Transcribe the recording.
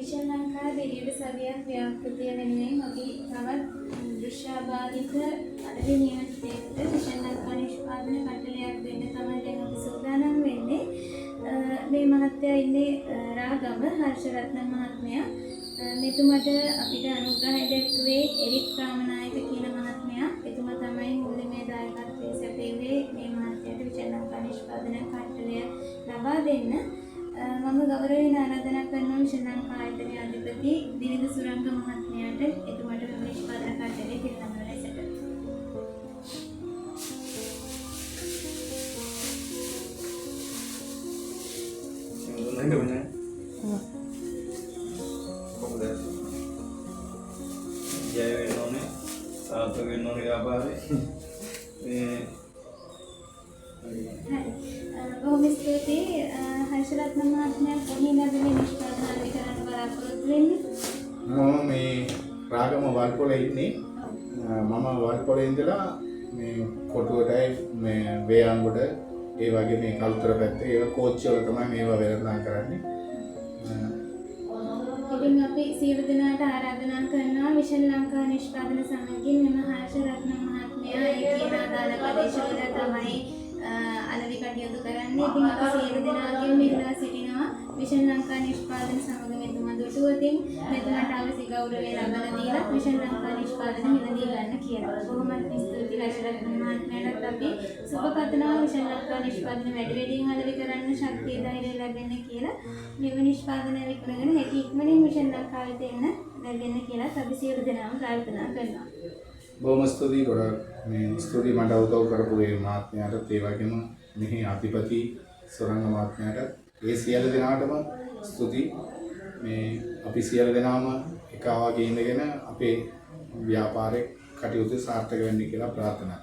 විශාල ලංකාවේ දෙවියන් සවියක් ව්‍යාපෘතිය වෙනුවෙන් අපි තවත් දෘශ්‍යාබාධිත අඩවි නියෝජිතයෙකුට විශාල ලංකා නිෂ්පාදන කටලයක් දෙන්න තමයි දැන් අපි සූදානම් වෙන්නේ. මේ මහත්තයා ඉන්නේ රාගම හර්ෂරත්න මහත්මයා. මෙතුමට අපිට අනුග්‍රහය දැක්ුවේ එරික් රාමනායක කියන මහත්මයා. එතුමා තමයි මූලිකමය දායකත්වයේ සැපයුවේ මේ මහත්තයාට විශාල ලංකා නිෂ්පාදන කටලය ලබා දෙන්න. මම ගෞරවයෙන් ආරාධනා කරනවා විශාල ලංකා ආයතනයේ අධිපති දිවිද සුරංග මහත්මයාට එතුමාට නිෂ්පාදන කටලේ පිළිගන්න ලෙසට. ජය වෙන්න ඕනේ සාර්ථක වෙන්න ඕනේ ව්‍යාපාරේ. බොහොම ස්තුතියි හර්ෂරත්න මහත්මයා කොහේ ලැබෙන නිෂ්පාදන අලි කරන්න බලාපොරොත්තු වෙන්නේ? මම මේ රාගම වල්පොලේ ඉන්නේ. මම වල්පොලේ ඉඳලා මේ කොටුවටයි මේ වේයන්ගොඩ ඒ වගේ මේ කල්තර පැත්තේ ඒවා කෝච්චි වල තමයි මේවා වෙළඳාම් කරන්නේ. ඉතින් අපි සියලු දෙනාට ආරාධනා කරනවා විශාල ලංකා නිෂ්පාදන සමගින් මෙම හර්ෂරත්න මහත්මයා ඒ කියන අදාළ ප්‍රදේශවල තමයි අලවි කටයුතු කරන්නේ. ඉතින් අපි සියලු දෙනාගෙන් ඉල්ලා සිටිනවා විශාල ලංකා නිෂ්පාදන සමග මෙතුමා දුටුවතින් මෙතුමාට අවශ්‍ය ගෞරවය ලබා දීලා විශාල ලංකා නිෂ්පාදන මිලදී ගන්න කියලා. බොහොම ස්තුතියි හර්ෂරත්න මහත්මයාට අපි සුබ පතනවා විශාල ලංකා නිෂ්පාදන වැඩි වැඩියෙන් අලවි කරන්න ශක්තිය ධෛර්යය ලැබෙන්න කියලා. මෙව නිෂ්පාදන විකුණගෙන හැකි ඉක්මනින් විශාල ලංකාවට එන්න ලැබෙන්න කියලා අපි සියලු දෙනාම ප්‍රාර්ථනා කරනවා. බොහොම ස්තුතියි ගොඩක් මේ ස්තුතියි මට උදව් කරපු ඒ මහත්මයාට ඒ වගේම මෙහි අධිපති සුරංග මහත්මයාට ඒ සියලු දෙනාටම ස්තුතියි. මේ අපි සියලු දෙනාම එක වගේ ඉඳගෙන අපේ ව්‍යාපාරේ කටයුතු සාර්ථක වෙන්න කියලා ප්‍රාර්ථනා